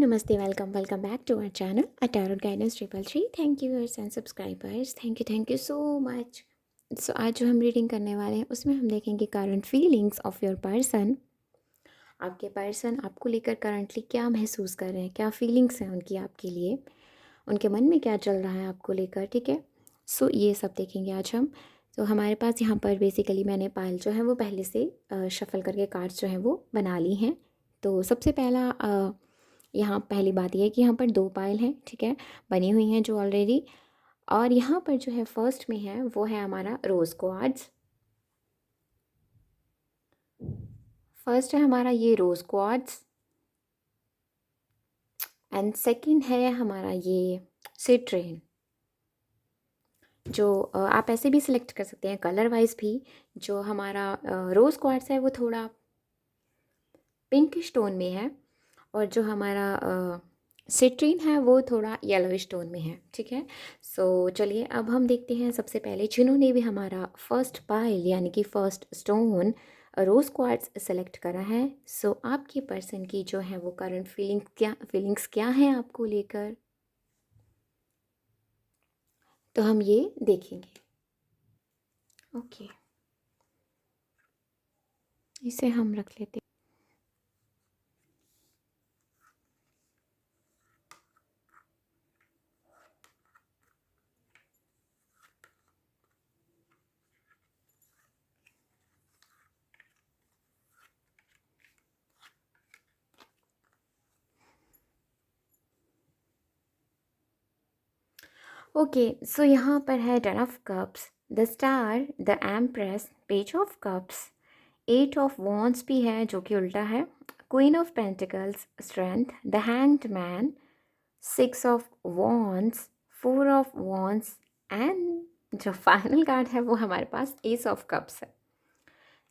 नमस्ते, welcome back to our channel a tarot guidance 333। Thank you viewers and subscribers, thank you so much. So आज जो हम reading करने वाले हैं उसमें हम देखेंगे current feelings of your person. आपके पर्सन आपको लेकर करंटली क्या महसूस कर रहे हैं, क्या फीलिंग्स हैं उनकी आपके लिए, उनके मन में क्या चल रहा है आपको लेकर, ठीक है। सो ये सब देखेंगे आज हम। तो हमारे पास यहाँ पर बेसिकली मैंने पायल जो है वो पहले से शफल करके कार्ड्स जो हैं वो बना ली हैं। तो सबसे पहला यहाँ पहली बात यह है कि यहाँ पर 2 पायल हैं, ठीक है, बनी हुई हैं जो ऑलरेडी। और यहाँ पर जो है फर्स्ट में है वो है हमारा रोज़ क्वार्ट्ज। फर्स्ट है हमारा ये रोज़ क्वार्ट्ज एंड सेकंड है हमारा ये सिट्रेन। जो आप ऐसे भी सिलेक्ट कर सकते हैं कलर वाइज भी। जो हमारा रोज़ क्वार्ट्ज है वो थोड़ा पिंक टोन में है और जो हमारा सिट्रीन है वो थोड़ा येलोइश टोन में है, ठीक है। सो चलिए अब हम देखते हैं सबसे पहले जिन्होंने भी हमारा फर्स्ट पाइल यानी कि फर्स्ट स्टोन रोज़ क्वार्ट्ज सेलेक्ट करा है। सो आपके पर्सन की जो है वो करंट फीलिंग्स क्या है आपको लेकर, तो हम ये देखेंगे। ओके, इसे हम रख लेते हैं। ओके, सो यहाँ पर है 10 of cups, the star, the empress, page of cups, 8 of wands भी है जो कि उल्टा है, queen of pentacles, strength, the hanged man, 6 of wands, 4 of wands and जो फाइनल कार्ड है वो हमारे पास एस ऑफ कप्स है।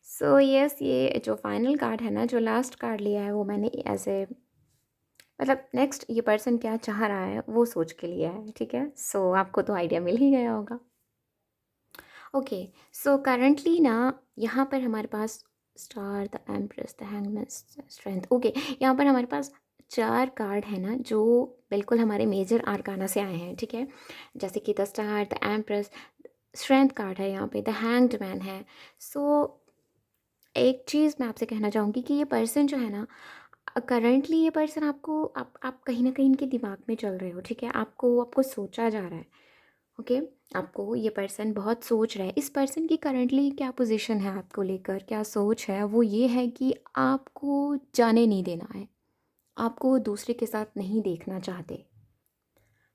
सो यस, ये जो फाइनल कार्ड है ना, जो लास्ट कार्ड लिया है वो मैंने ऐसे मतलब नेक्स्ट ये पर्सन क्या चाह रहा है वो सोच के लिया है, ठीक है। सो आपको तो आइडिया मिल ही गया होगा। ओके, सो करंटली ना यहाँ पर हमारे पास star, the empress, the hangman, strength. Okay, यहाँ पर हमारे पास 4 कार्ड है ना जो बिल्कुल हमारे मेजर आर्काना से आए हैं, ठीक है। जैसे कि the star, the empress, strength card है, यहाँ पे द हैंग्ड मैन है। सो एक चीज़ मैं आपसे कहना चाहूँगी कि ये पर्सन जो है ना, करंटली ये पर्सन आपको आप कहीं ना कहीं इनके दिमाग में चल रहे हो, ठीक है। आपको आपको सोचा जा रहा है, ओके। आपको ये पर्सन बहुत सोच रहा है। इस पर्सन की करंटली क्या पोजीशन है आपको लेकर, क्या सोच है, वो ये है कि आपको जाने नहीं देना है, आपको दूसरे के साथ नहीं देखना चाहते।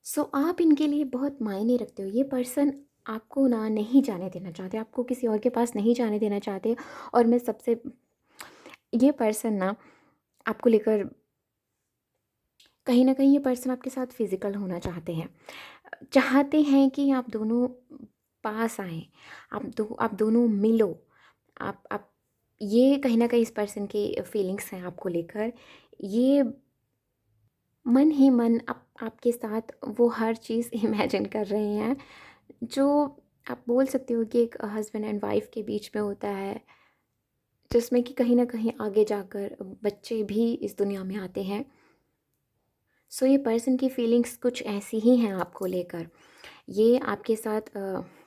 सो आप इनके लिए बहुत मायने रखते हो। ये पर्सन आपको ना नहीं जाने देना चाहते, आपको किसी और के पास नहीं जाने देना चाहते। और मैं सबसे ये पर्सन ना आपको लेकर कहीं ना कहीं ये पर्सन आपके साथ फिज़िकल होना चाहते हैं कि आप दोनों पास आएँ, आप दोनों मिलो। आप ये कहीं न कहीं इस पर्सन की फीलिंग्स हैं आपको लेकर। ये मन ही मन आपके साथ वो हर चीज़ इमेजिन कर रहे हैं जो आप बोल सकते हो कि एक हस्बैंड एंड वाइफ के बीच में होता है, जिसमें कि कहीं न कहीं आगे जाकर बच्चे भी इस दुनिया में आते हैं। सो ये पर्सन की फीलिंग्स कुछ ऐसी ही हैं आपको लेकर। ये आपके साथ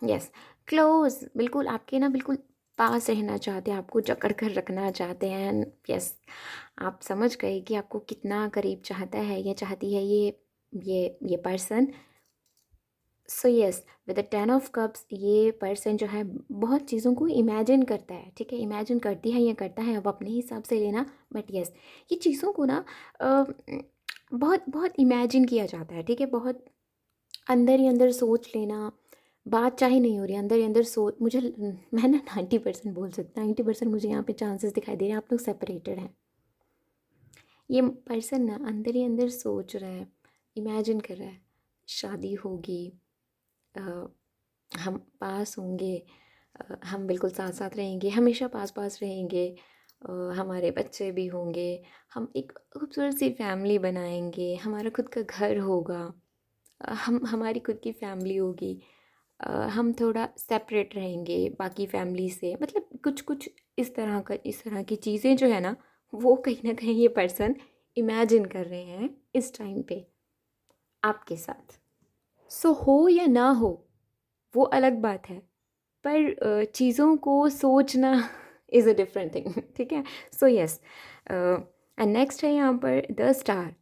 यस क्लोज, बिल्कुल आपके ना बिल्कुल पास रहना चाहते हैं, आपको जकड़ कर रखना चाहते हैं। यस, आप समझ गए कि आपको कितना करीब चाहता है या चाहती है ये person. So yes, with the 10 of cups ये पर्सन जो है बहुत चीज़ों को इमेजिन करता है, ठीक है। इमेजिन करती है या करता है, अब अपने हिसाब से लेना। बट यस, ये चीज़ों को ना बहुत बहुत इमेजिन किया जाता है, ठीक है। बहुत अंदर ही अंदर सोच लेना, बात चाहे नहीं हो रही, अंदर ही अंदर सोच। मैं ना 90% बोल सकता, 90% मुझे यहाँ पे चांसेस दिखाई दे रहे हैं आप लोग सेपरेटेड हैं। ये पर्सन ना अंदर ही अंदर सोच रहा है, इमेजिन कर रहा है शादी होगी, अ, हम पास होंगे, हम बिल्कुल साथ साथ रहेंगे, हमेशा पास पास रहेंगे, हमारे बच्चे भी होंगे, हम एक खूबसूरत सी फैमिली बनाएंगे, हमारा खुद का घर होगा, हम हमारी खुद की फैमिली होगी, हम थोड़ा सेपरेट रहेंगे बाकी फैमिली से। मतलब कुछ कुछ इस तरह की चीज़ें जो है ना वो कहीं ना कहीं ये पर्सन इमेजिन कर रहे हैं इस टाइम पे आपके साथ। सो हो या ना हो वो अलग बात है, पर चीज़ों को सोचना इज़ अ डिफरेंट थिंग। ठीक है। सो यस, एंड नेक्स्ट है यहाँ पर the star.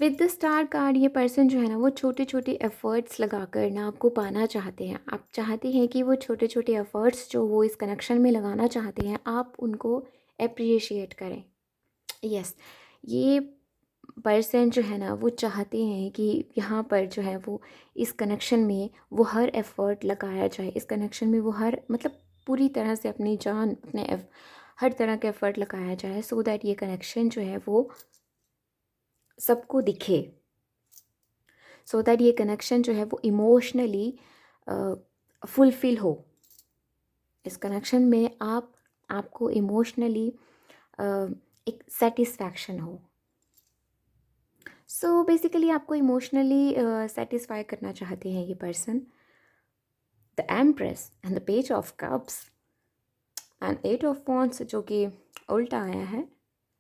With the star card ये पर्सन जो है ना वो छोटे छोटे एफर्ट्स लगाकर ना आपको पाना चाहते हैं। आप चाहते हैं कि वो छोटे छोटे एफर्ट्स जो वो इस कनेक्शन में लगाना चाहते हैं आप उनको अप्रिशिएट करें। यस, ये पर्सन जो है ना वो चाहते हैं कि यहाँ पर जो है वो इस कनेक्शन में वो हर एफ़र्ट लगाया जाए, इस कनेक्शन में वो हर मतलब पूरी तरह से अपनी जान अपने हर तरह का एफ़र्ट लगाया जाए, सो दैट ये कनेक्शन जो है वो सबको दिखे, सो दैट ये कनेक्शन जो है वो इमोशनली फुलफ़िल हो। इस कनेक्शन में आपको इमोशनली एक सेटिस्फैक्शन हो। सो बेसिकली आपको इमोशनली सेटिस्फाई करना चाहते हैं ये person. The empress and the page of cups and eight of wands जो कि उल्टा आया है।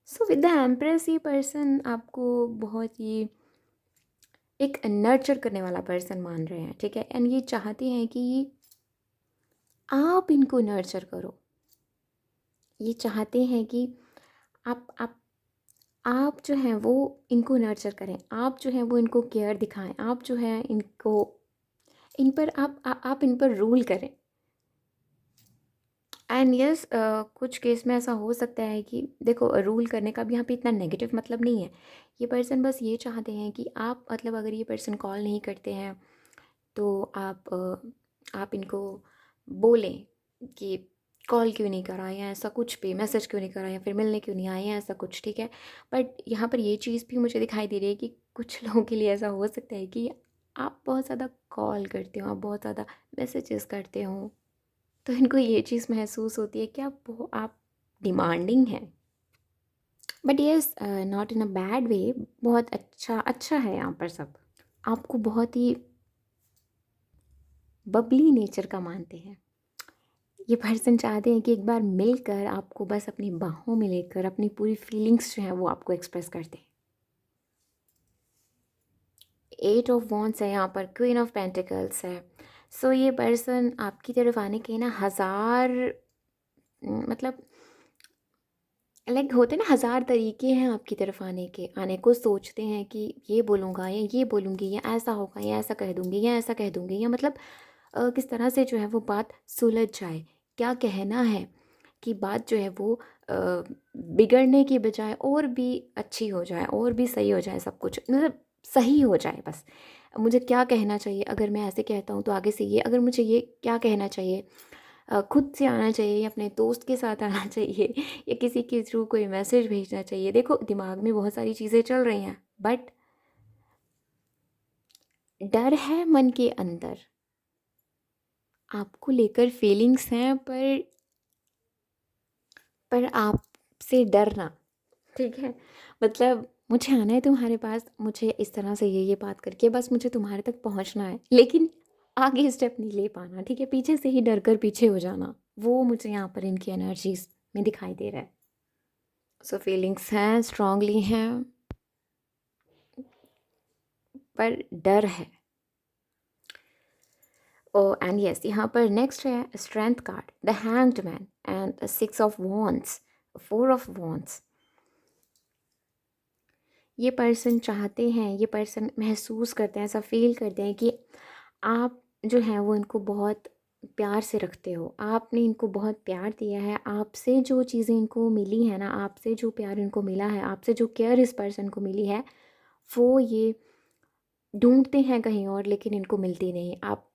सो विद द एम्प्रेस ये पर्सन आपको बहुत ही एक नर्चर करने वाला पर्सन मान रहे हैं, ठीक है। एंड ये चाहते हैं कि आप इनको नर्चर करो। ये चाहते हैं कि आप आप जो हैं वो इनको नर्चर करें, आप जो हैं वो इनको केयर दिखाएं, आप जो है इनको इन पर आप इन पर रूल करें। एंड यस, कुछ केस में ऐसा हो सकता है कि देखो रूल करने का भी यहाँ पे इतना नेगेटिव मतलब नहीं है। ये पर्सन बस ये चाहते हैं कि आप मतलब अगर ये पर्सन कॉल नहीं करते हैं तो आप इनको बोलें कि कॉल क्यों नहीं करा या ऐसा कुछ भी, मैसेज क्यों नहीं करा या फिर मिलने क्यों नहीं आए या ऐसा कुछ, ठीक है। बट यहाँ पर ये चीज़ भी मुझे दिखाई दे रही है कि कुछ लोगों के लिए ऐसा हो सकता है कि आप बहुत ज़्यादा कॉल करते हो, आप बहुत ज़्यादा मैसेजेस करते हो, तो इनको ये चीज़ महसूस होती है कि आप डिमांडिंग हैं। But yes, not in a bad way, बहुत अच्छा अच्छा है यहाँ पर सब। आपको बहुत ही बबली नेचर का मानते हैं। ये पर्सन चाहते हैं कि एक बार मिलकर आपको बस अपनी बाहों में लेकर अपनी पूरी फीलिंग्स जो हैं वो आपको एक्सप्रेस कर दें। एट ऑफ वॉन्ड्स है यहाँ पर, क्वीन ऑफ पेंटिकल्स है। सो ये पर्सन आपकी तरफ आने के ना हज़ार मतलब लाइक होते ना हज़ार तरीके हैं आपकी तरफ आने को सोचते हैं कि ये बोलूँगा या ये बोलूँगी या ऐसा होगा या ऐसा कह दूँगी या ऐसा कह दूँगी या मतलब किस तरह से जो है वो बात सुलझ जाए, क्या कहना है कि बात जो है वो बिगड़ने की बजाय और भी अच्छी हो जाए और भी सही हो जाए, सब कुछ मतलब सही हो जाए। बस मुझे क्या कहना चाहिए, अगर मैं ऐसे कहता हूँ तो आगे से ये, अगर मुझे ये क्या कहना चाहिए, खुद से आना चाहिए या अपने दोस्त के साथ आना चाहिए या किसी के थ्रू कोई मैसेज भेजना चाहिए। देखो दिमाग में बहुत सारी चीज़ें चल रही हैं, बट डर है मन के अंदर, आपको लेकर फीलिंग्स हैं, पर आपसे डरना, ठीक है। मतलब मुझे आना है तुम्हारे पास, मुझे इस तरह से ये बात करके बस मुझे तुम्हारे तक पहुंचना है, लेकिन आगे स्टेप नहीं ले पाना, ठीक है। पीछे से ही डर कर पीछे हो जाना, वो मुझे यहाँ पर इनकी एनर्जीज में दिखाई दे रहा है। सो फीलिंग्स हैं, स्ट्रांगली हैं, पर डर है। ओ एंड यस, यहाँ पर नेक्स्ट है strength card, the hanged man and six of wands, four of wands. ये पर्सन चाहते हैं, ये पर्सन महसूस करते हैं, ऐसा फील करते हैं कि आप जो हैं वो इनको बहुत प्यार से रखते हो, आपने इनको बहुत प्यार दिया है, आपसे जो चीज़ें इनको मिली है ना, आपसे जो प्यार इनको मिला है, आपसे जो केयर इस पर्सन को मिली है, वो ये ढूंढते हैं कहीं और लेकिन इनको मिलती नहीं। आप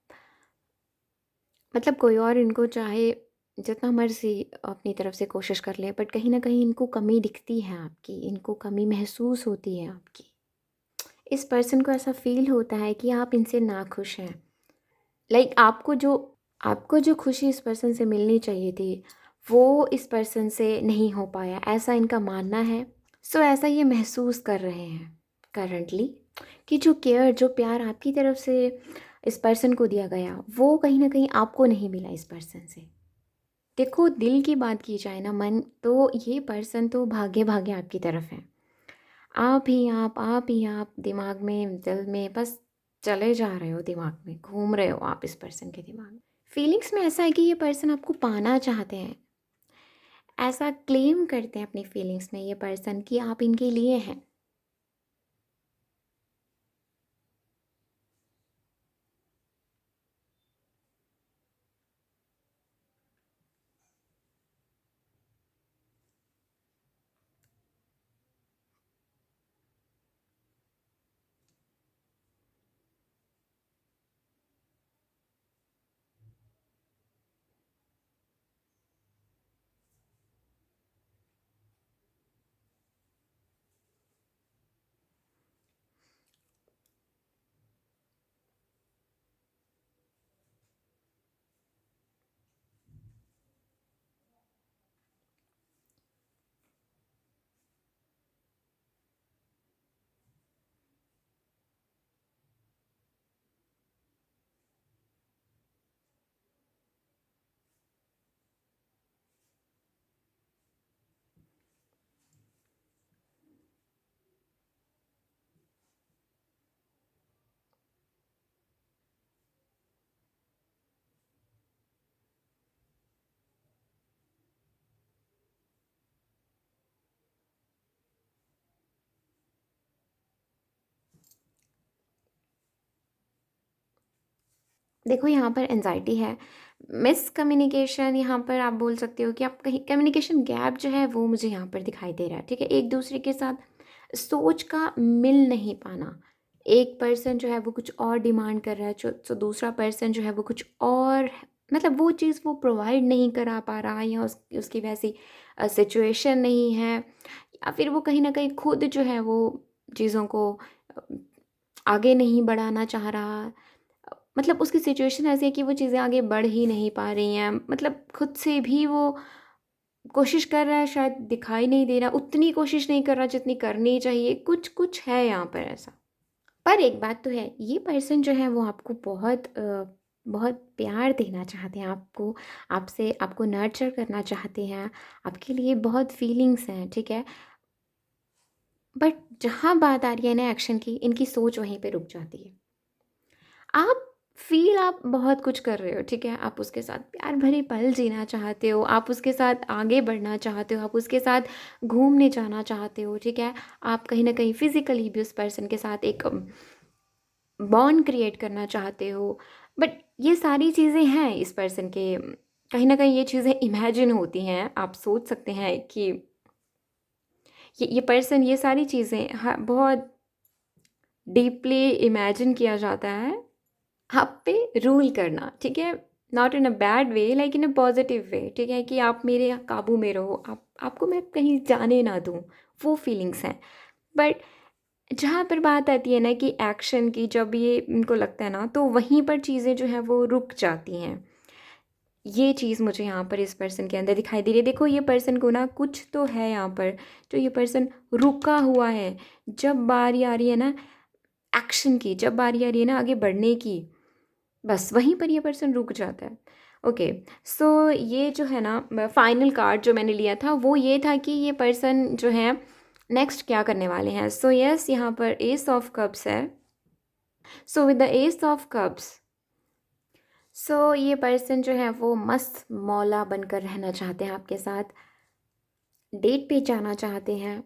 मतलब कोई और इनको चाहे जितना मर्ज़ी अपनी तरफ से कोशिश कर ले, बट कहीं न कहीं इनको कमी दिखती है आपकी, इनको कमी महसूस होती है आपकी। इस पर्सन को ऐसा फ़ील होता है कि आप इनसे नाखुश हैं। लाइक आपको जो खुशी इस पर्सन से मिलनी चाहिए थी, वो इस पर्सन से नहीं हो पाया, ऐसा इनका मानना है। सो ऐसा ये महसूस कर रहे हैं करंटली कि जो केयर, जो प्यार आपकी तरफ से इस पर्सन को दिया गया, वो कहीं न कहीं आपको नहीं मिला इस पर्सन से। देखो दिल की बात की जाए ना, मन तो ये पर्सन तो भागे-भागे आपकी तरफ है। आप ही आप दिमाग में, दिल में बस चले जा रहे हो, दिमाग में घूम रहे हो आप इस पर्सन के दिमाग में। फीलिंग्स में ऐसा है कि ये पर्सन आपको पाना चाहते हैं, ऐसा क्लेम करते हैं अपनी फीलिंग्स में ये पर्सन कि आप इनके लिए हैं। देखो यहाँ पर एनजाइटी है, मिसकम्युनिकेशन, यहाँ पर आप बोल सकते हो कि आप कहीं कम्युनिकेशन गैप जो है वो मुझे यहाँ पर दिखाई दे रहा है, ठीक है। एक दूसरे के साथ सोच का मिल नहीं पाना, एक पर्सन जो है वो कुछ और डिमांड कर रहा है, जो दूसरा पर्सन जो है वो कुछ और, मतलब वो चीज़ वो प्रोवाइड नहीं करा पा रहा, या उसकी वैसी सिचुएशन नहीं है, या फिर वो कहीं ना कहीं खुद जो है वो चीज़ों को अ, आगे नहीं बढ़ाना चाह रहा, मतलब उसकी सिचुएशन ऐसी है कि वो चीज़ें आगे बढ़ ही नहीं पा रही हैं, मतलब खुद से भी वो कोशिश कर रहा है, शायद दिखाई नहीं दे रहा, उतनी कोशिश नहीं कर रहा जितनी करनी चाहिए, कुछ कुछ है यहाँ पर ऐसा। पर एक बात तो है, ये पर्सन जो है वो आपको बहुत प्यार देना चाहते हैं, आपको, आपसे आपको नर्चर करना चाहते हैं, आपके लिए बहुत फीलिंग्स हैं, ठीक है। बट जहाँ बात आ रही है ना एक्शन की, इनकी सोच वहीं पे रुक जाती है। आप बहुत कुछ कर रहे हो, ठीक है, आप उसके साथ प्यार भरे पल जीना चाहते हो, आप उसके साथ आगे बढ़ना चाहते हो, आप उसके साथ घूमने जाना चाहते हो, ठीक है। आप कहीं ना कहीं फिजिकली भी उस पर्सन के साथ एक बॉन्ड क्रिएट करना चाहते हो। बट ये सारी चीज़ें हैं इस पर्सन के, कहीं ना कहीं ये चीज़ें इमेजिन होती हैं, आप सोच सकते हैं कि ये पर्सन, ये सारी चीज़ें, हाँ, बहुत डीपली इमेजिन किया जाता है आप पे रूल करना, ठीक है। Not in a bad way, like in a positive way, ठीक है, कि आप मेरे काबू में रहो, आपको मैं कहीं जाने ना दूँ, वो फीलिंग्स हैं। बट जहाँ पर बात आती है ना कि एक्शन की, जब ये इनको लगता है ना, तो वहीं पर चीज़ें जो हैं वो रुक जाती हैं। ये चीज़ मुझे यहाँ पर इस पर्सन के अंदर दिखाई दे रही है। देखो ये पर्सन को ना कुछ तो है यहाँ पर, जो ये पर्सन रुका हुआ है। जब बारी आ रही है ना एक्शन की, जब बारी आ रही है ना आगे बढ़ने की, बस वहीं पर ये पर्सन रुक जाता है। ओके, सो ये जो है ना फाइनल कार्ड जो मैंने लिया था वो ये था कि ये पर्सन जो है नेक्स्ट क्या करने वाले हैं। सो यस, यहाँ पर एस ऑफ कप्स है। So with the ace of cups, so ये पर्सन जो है वो मस्त मौला बनकर रहना चाहते हैं आपके साथ, डेट पे जाना चाहते हैं।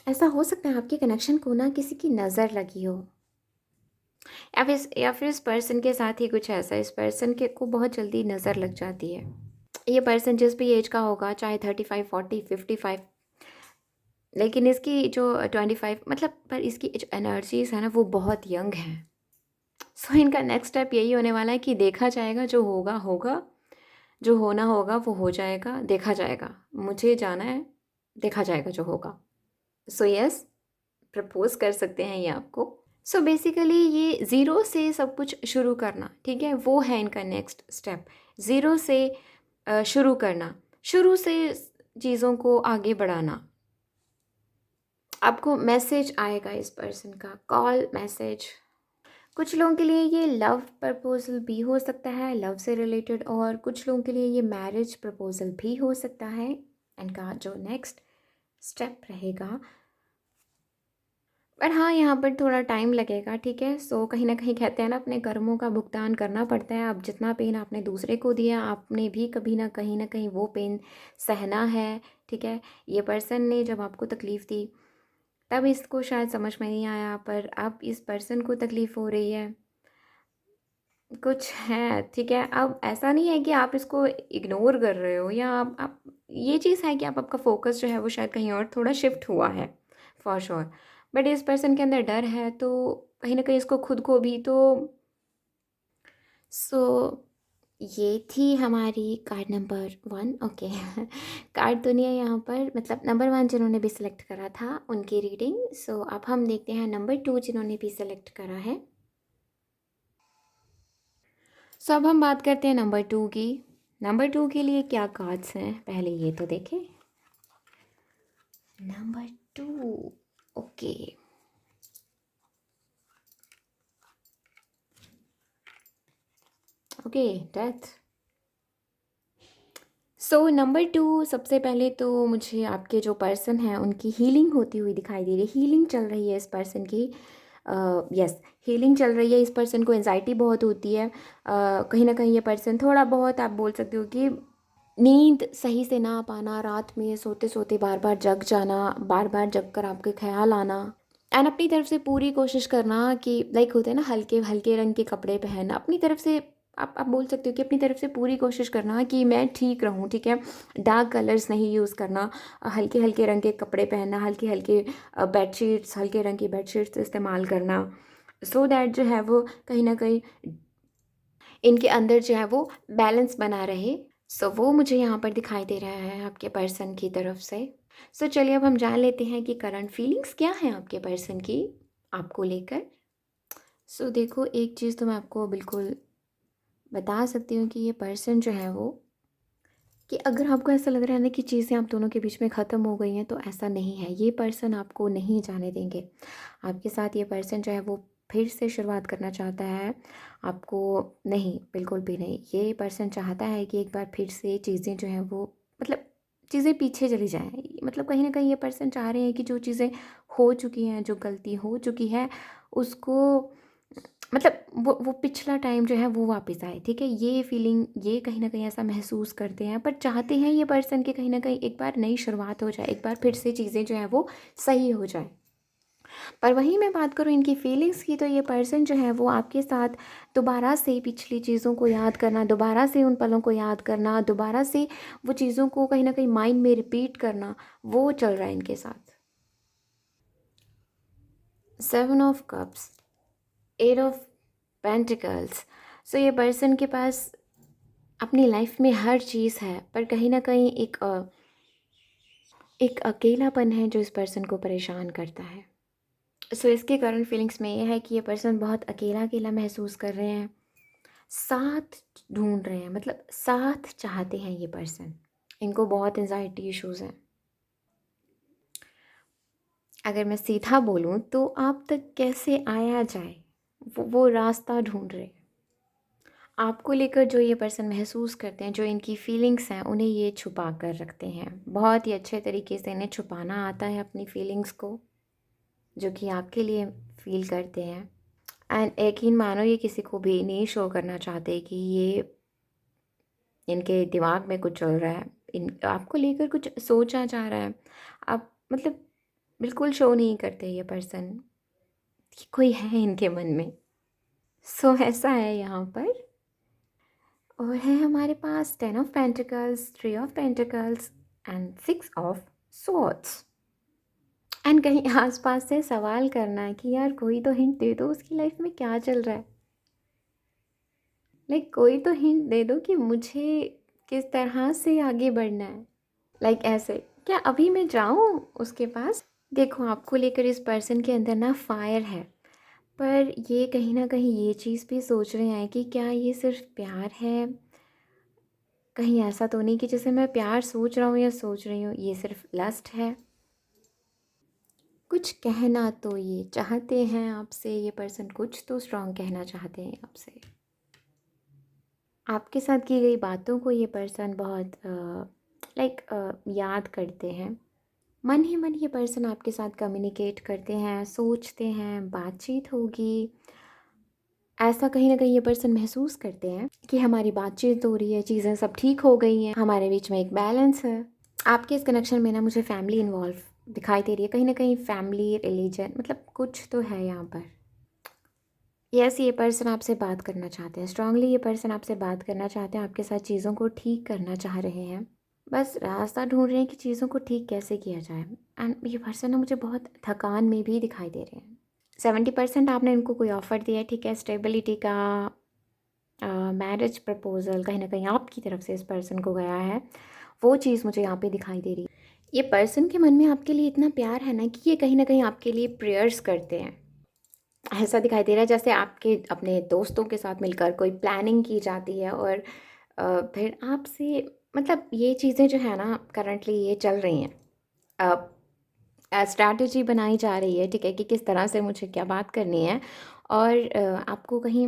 ऐसा हो सकता है आपके कनेक्शन को ना किसी की नज़र लगी हो, या फिर इस पर्सन के साथ ही कुछ ऐसा, इस पर्सन के को बहुत जल्दी नज़र लग जाती है। ये पर्सन जिस भी एज का होगा, चाहे 35, 40, 55, लेकिन इसकी जो 25, मतलब पर इसकी जो एनर्जीज है ना वो बहुत यंग है। सो इनका नेक्स्ट स्टेप यही होने वाला है कि देखा जाएगा, जो होगा होगा, जो होना होगा वो हो जाएगा, देखा जाएगा, मुझे जाना है, देखा जाएगा जो होगा। सो यस, प्रपोज कर सकते हैं ये आपको। सो बेसिकली ये ज़ीरो से सब कुछ शुरू करना, ठीक है, वो है इनका नेक्स्ट स्टेप। ज़ीरो से शुरू करना, शुरू से चीज़ों को आगे बढ़ाना। आपको मैसेज आएगा इस पर्सन का, कॉल, मैसेज। कुछ लोगों के लिए ये लव प्रपोजल भी हो सकता है, लव से रिलेटेड, और कुछ लोगों के लिए ये मैरिज प्रपोजल भी हो सकता है। इनका जो नेक्स्ट स्टेप रहेगा पर हाँ, यहाँ पर थोड़ा टाइम लगेगा, ठीक है। सो कहीं न कहीं कहते हैं ना, अपने कर्मों का भुगतान करना पड़ता है। अब जितना पेन आपने दूसरे को दिया, आपने भी कभी ना कहीं न कहीं वो पेन सहना है, ठीक है। ये पर्सन ने जब आपको तकलीफ़ दी, तब इसको शायद समझ में नहीं आया, पर अब इस पर्सन को तकलीफ़ हो रही है। कुछ है, ठीक है। अब ऐसा नहीं है कि आप इसको इग्नोर कर रहे हो, या आप ये चीज़ है कि आप, आपका फ़ोकस जो है वो शायद कहीं और थोड़ा शिफ्ट हुआ है, फॉर श्योर। बट इस पर्सन के अंदर डर है, तो कहीं न कहीं इसको खुद को भी तो। सो ये थी हमारी कार्ड नंबर 1, ओके। कार्ड तो नहीं है यहाँ पर, मतलब नंबर 1 जिन्होंने भी सिलेक्ट करा था उनकी रीडिंग। सो अब हम देखते हैं नंबर 2 जिन्होंने भी सिलेक्ट करा है। सो अब हम बात करते हैं नंबर 2 की। नंबर 2 के लिए क्या कार्ड्स हैं, पहले ये तो देखें। Number 2, okay. Okay, death. So number 2, सबसे पहले तो मुझे आपके जो पर्सन हैं उनकी हीलिंग होती हुई दिखाई दे रही है। हीलिंग चल रही है इस पर्सन की। यस, हीलिंग चल रही है। इस पर्सन को एंजाइटी बहुत होती है। कहीं ना कहीं ये पर्सन थोड़ा बहुत, आप बोल सकते हो कि नींद सही से ना पाना, रात में सोते सोते बार बार जग जाना, बार बार जग कर आपके ख्याल आना, एंड अपनी तरफ से पूरी कोशिश करना कि लाइक होते हैं ना, हल्के हल्के रंग के कपड़े पहनना अपनी तरफ से। आप बोल सकते हो कि अपनी तरफ से पूरी कोशिश करना कि मैं ठीक रहूँ, ठीक है। डार्क कलर्स नहीं यूज़ करना, हल्के हल्के रंग के कपड़े पहनना, हल्के हल्के बेडशीट्स, हल्के रंग की बेडशीट्स इस्तेमाल करना, सो दैट जो है वो कहीं ना कहीं इनके अंदर जो है वो बैलेंस बना रहे। सो वो मुझे यहाँ पर दिखाई दे रहा है आपके पर्सन की तरफ से। सो चलिए अब हम जान लेते हैं कि करंट फीलिंग्स क्या हैं आपके पर्सन की आपको लेकर। सो देखो, एक चीज़ तो मैं आपको बिल्कुल बता सकती हूँ कि ये पर्सन जो है वो, कि अगर आपको ऐसा लग रहा है ना कि चीज़ें आप दोनों के बीच में ख़त्म हो गई हैं, तो ऐसा नहीं है। ये पर्सन आपको नहीं जाने देंगे। आपके साथ ये पर्सन जो है वो फिर से शुरुआत करना चाहता है आपको। नहीं, बिल्कुल भी नहीं। ये पर्सन चाहता है कि एक बार फिर से चीज़ें जो हैं वो, मतलब चीज़ें पीछे चली जाएँ। मतलब कहीं न कहीं ये पर्सन चाह रहे हैं कि जो चीज़ें हो चुकी हैं, जो गलती हो चुकी है, उसको, मतलब वो पिछला टाइम जो है वो वापस आए, ठीक है। ये फीलिंग, ये कहीं ना कहीं ऐसा महसूस करते हैं, पर चाहते हैं ये पर्सन कि कहीं ना कहीं एक बार नई शुरुआत हो जाए, एक बार फिर से चीज़ें जो है वो सही हो जाए। पर वहीं मैं बात करूँ इनकी फीलिंग्स की, तो ये पर्सन जो है वो आपके साथ दोबारा से पिछली चीज़ों को याद करना, दोबारा से उन पलों को याद करना, दोबारा से वो चीज़ों को कहीं ना कहीं माइंड में रिपीट करना, वो चल रहा है इनके साथ। 7 ऑफ कप्स, 8 ऑफ पेंटिकल्स। सो ये पर्सन के पास अपनी लाइफ में हर चीज़ है, पर कहीं ना कहीं एक अकेलापन है जो इस पर्सन को परेशान करता है। सो इसके करंट फीलिंग्स में ये है कि ये पर्सन बहुत अकेला अकेला महसूस कर रहे हैं, साथ ढूंढ रहे हैं, मतलब साथ चाहते हैं ये पर्सन। इनको बहुत एंजाइटी इश्यूज हैं। अगर मैं सीधा बोलूँ तो आप तक कैसे आया जाए, वो रास्ता ढूंढ रहे हैं। आपको लेकर जो ये पर्सन महसूस करते हैं, जो इनकी फीलिंग्स हैं, उन्हें ये छुपा कर रखते हैं। बहुत ही अच्छे तरीके से इन्हें छुपाना आता है अपनी फीलिंग्स को, जो कि आपके लिए फील करते हैं। एंड यकीन मानो, ये किसी को भी नहीं शो करना चाहते कि ये इनके दिमाग में कुछ चल रहा है, इन आपको लेकर कुछ सोचा जा रहा है। आप मतलब बिल्कुल शो नहीं करते ये पर्सन कि कोई है इनके मन में। सो ऐसा है यहाँ पर। और है हमारे पास 10 of pentacles, 3 of pentacles and 6 of swords. And कहीं आसपास से सवाल करना है कि यार कोई तो हिंट दे दो, उसकी लाइफ में क्या चल रहा है। लाइक कोई तो हिंट दे दो कि मुझे किस तरह से आगे बढ़ना है। लाइक ऐसे, क्या अभी मैं जाऊँ उसके पास। देखो, आपको लेकर इस पर्सन के अंदर ना फायर है, पर ये कहीं ना कहीं ये चीज़ भी सोच रहे हैं कि क्या ये सिर्फ प्यार है। कहीं ऐसा तो नहीं कि जैसे मैं प्यार सोच रहा हूँ या सोच रही हूँ, ये सिर्फ लस्ट है। कुछ कहना तो ये चाहते हैं आपसे, ये पर्सन कुछ तो स्ट्रॉन्ग कहना चाहते हैं आपसे। आपके साथ की गई बातों को ये पर्सन बहुत लाइक याद करते हैं। मन ही मन ये पर्सन आपके साथ कम्युनिकेट करते हैं, सोचते हैं, बातचीत होगी। ऐसा कहीं न कहीं ये पर्सन महसूस करते हैं कि हमारी बातचीत हो रही है, चीज़ें सब ठीक हो गई हैं, हमारे बीच में एक बैलेंस है। आपके इस कनेक्शन में ना मुझे फैमिली इन्वॉल्व दिखाई दे रही है, कहीं न कहीं फैमिली, रिलीजन, मतलब कुछ तो है यहाँ पर। यस, ये पर्सन आपसे बात करना चाहते हैं, स्ट्रांगली ये पर्सन आपसे बात करना चाहते हैं, आपके साथ चीज़ों को ठीक करना चाह रहे हैं। बस रास्ता ढूँढ रहे हैं कि चीज़ों को ठीक कैसे किया जाए। एंड ये पर्सन ना मुझे बहुत थकान में भी दिखाई दे रहे हैं। 70% आपने इनको कोई ऑफ़र दिया है, ठीक है, स्टेबिलिटी का, मैरिज प्रपोज़ल कहीं न कहीं आपकी तरफ से इस पर्सन को गया है, वो चीज़ मुझे यहाँ पे दिखाई दे रही है। ये पर्सन के मन में आपके लिए इतना प्यार है ना कि ये कहीं न कहीं आपके लिए प्रेयर्स करते हैं। ऐसा दिखाई दे रहा है जैसे आपके अपने दोस्तों के साथ मिलकर कोई प्लानिंग की जाती है और फिर आपसे, मतलब ये चीज़ें जो है ना करंटली ये चल रही हैं। स्ट्रैटेजी बनाई जा रही है, ठीक है, कि किस तरह से मुझे क्या बात करनी है और आपको कहीं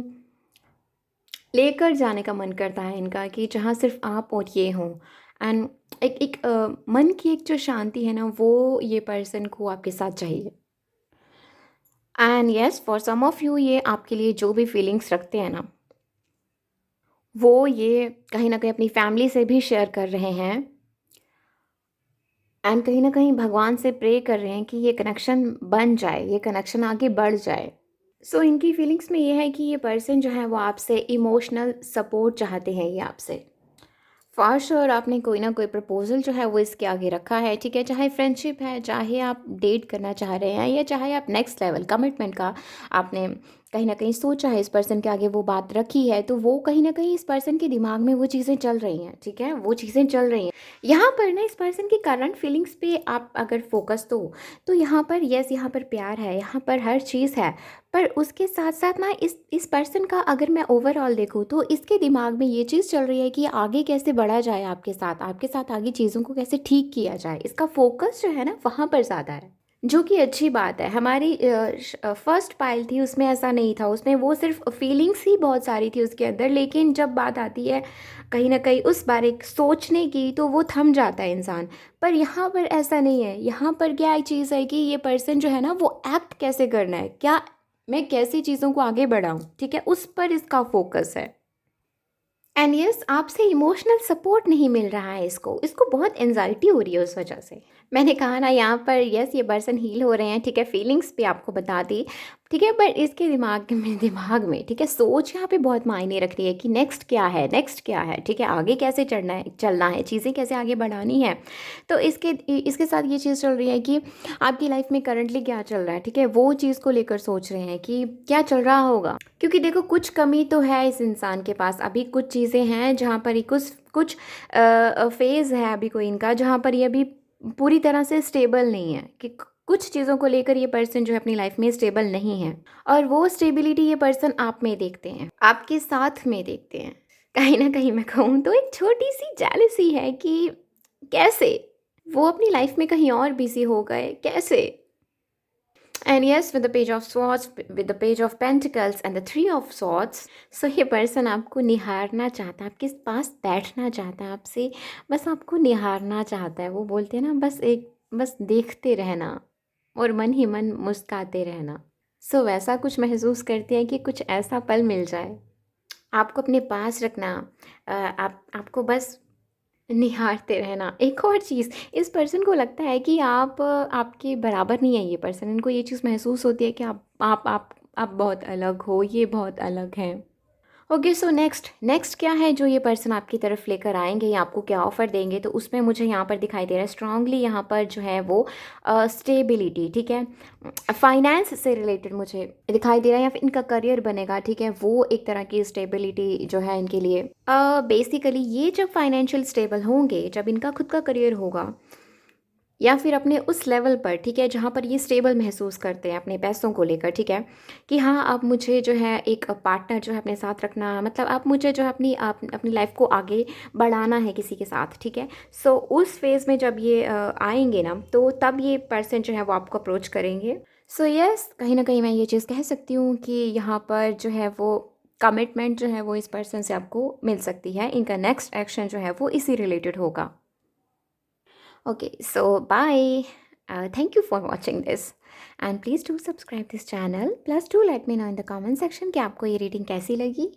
लेकर जाने का मन करता है इनका कि जहाँ सिर्फ आप और ये हों। एंड एक एक मन की एक जो शांति है ना वो ये पर्सन को आपके साथ चाहिए। And yes, for some of you ये आपके लिए जो भी फीलिंग्स रखते हैं ना वो ये कहीं न कहीं अपनी फैमिली से भी शेयर कर रहे हैं। एंड कहीं न कहीं भगवान से प्रे कर रहे हैं कि ये कनेक्शन बन जाए, ये कनेक्शन आगे बढ़ जाए। सो इनकी फीलिंग्स में ये है कि ये पर्सन जो है वो आपसे इमोशनल सपोर्ट चाहते हैं, ये आपसे। फॉर श्योर आपने कोई ना कोई प्रपोज़ल जो है वो इसके आगे रखा है, ठीक है? चाहे फ्रेंडशिप है, चाहे आप डेट करना चाह रहे हैं या चाहे आप नेक्स्ट लेवल कमिटमेंट का आपने कहीं न कहीं सोचा है, इस पर्सन के आगे वो बात रखी है, तो वो कहीं न कहीं इस पर्सन के दिमाग में वो चीज़ें चल रही हैं, ठीक है? वो चीज़ें चल रही हैं। यहाँ पर ना इस पर्सन की करंट फीलिंग्स पे आप अगर फ़ोकस दो, तो यहाँ पर येस, यहाँ पर प्यार है, यहाँ पर हर चीज़ है। पर उसके साथ-साथ ना इस पर्सन का अगर मैं ओवरऑल देखूँ तो इसके दिमाग में ये चीज़ चल रही है कि आगे कैसे बढ़ा जाए आपके साथ आगे चीज़ों को कैसे ठीक किया जाए। इसका फ़ोकस जो है ना वहाँ पर ज़्यादा है, जो कि अच्छी बात है। हमारी फर्स्ट पाइल थी उसमें ऐसा नहीं था, उसमें वो सिर्फ़ फीलिंग्स ही बहुत सारी थी उसके अंदर, लेकिन जब बात आती है कहीं न कहीं उस बारे सोचने की तो वो थम जाता है इंसान। पर यहाँ पर ऐसा नहीं है, यहाँ पर क्या एक चीज़ है कि ये पर्सन जो है ना वो एक्ट कैसे करना है, क्या मैं कैसे चीज़ों को आगे बढ़ाऊँ, ठीक है? उस पर इसका फ़ोकस है। एंड यस, आपसे इमोशनल सपोर्ट नहीं मिल रहा है इसको, इसको बहुत एंग्ज़ायटी हो रही है उस वजह से। मैंने कहा ना यहाँ पर यस, ये पर्सन हील हो रहे हैं, ठीक है, फीलिंग्स भी आपको बता दी, ठीक है, पर इसके दिमाग में ठीक है, सोच यहाँ पे बहुत मायने रख रही है कि नेक्स्ट क्या है, ठीक है, आगे कैसे चलना है, चीज़ें कैसे आगे बढ़ानी है। तो इसके साथ ये चीज़ चल रही है कि आपकी लाइफ में करंटली क्या चल रहा है, ठीक है, वो चीज़ को लेकर सोच रहे हैं कि क्या चल रहा होगा। क्योंकि देखो कुछ कमी तो है इस इंसान के पास, अभी कुछ चीज़ें हैं जहाँ पर ये कुछ फेज़ है अभी कोई इनका जहाँ पर ये अभी पूरी तरह से स्टेबल नहीं है, कि कुछ चीज़ों को लेकर ये पर्सन जो है अपनी लाइफ में स्टेबल नहीं है और वो स्टेबिलिटी ये पर्सन आप में देखते हैं, आपके साथ में देखते हैं। कहीं ना कहीं मैं कहूँ तो एक छोटी सी जेलसी है कि कैसे वो अपनी लाइफ में कहीं और बिजी हो गए, कैसे। And yes, with the page of swords, with the page of pentacles and the three of swords, so ये पर्सन आपको निहारना चाहता है, आपके पास बैठना चाहता है, आपसे बस आपको निहारना चाहता है। वो बोलते हैं ना, बस देखते रहना और मन ही मन मुस्काते रहना। सो वैसा कुछ महसूस करते हैं कि कुछ ऐसा पल मिल जाए, आपको अपने पास रखना, आपको बस निहारते रहना। एक और चीज़, इस पर्सन को लगता है कि आप आपके बराबर नहीं है ये पर्सन। इनको ये चीज़ महसूस होती है कि आप बहुत अलग हो, ये बहुत अलग हैं। ओके, सो नेक्स्ट क्या है जो ये पर्सन आपकी तरफ लेकर आएँगे या आपको क्या ऑफ़र देंगे, तो उसमें मुझे यहाँ पर दिखाई दे रहा है स्ट्रांगली, यहाँ पर जो है वो स्टेबिलिटी, ठीक है? फाइनेंस से रिलेटेड मुझे दिखाई दे रहा है या फिर इनका करियर बनेगा, ठीक है? वो एक तरह की स्टेबिलिटी जो है इनके लिए। बेसिकली ये जब फाइनेंशियल स्टेबल होंगे, जब इनका खुद का करियर होगा या फिर अपने उस लेवल पर, ठीक है, जहाँ पर ये स्टेबल महसूस करते हैं अपने पैसों को लेकर, ठीक है, कि हाँ अब मुझे जो है एक पार्टनर जो है अपने साथ रखना, मतलब अब मुझे जो है अपनी लाइफ को आगे बढ़ाना है किसी के साथ, ठीक है। सो उस फेज़ में जब ये आएंगे ना, तो तब ये पर्सन जो है वो आपको अप्रोच करेंगे। सो यस, कहीं ना कहीं मैं ये चीज़ कह सकती हूँ कि यहाँ पर जो है वो कमिटमेंट जो है वो इस पर्सन से आपको मिल सकती है। इनका नेक्स्ट एक्शन जो है वो इसी रिलेटेड होगा। Okay, so bye. Thank you for watching this. And please do subscribe this channel. Plus do let me know in the comment section कि आपको ये reading कैसी लगी.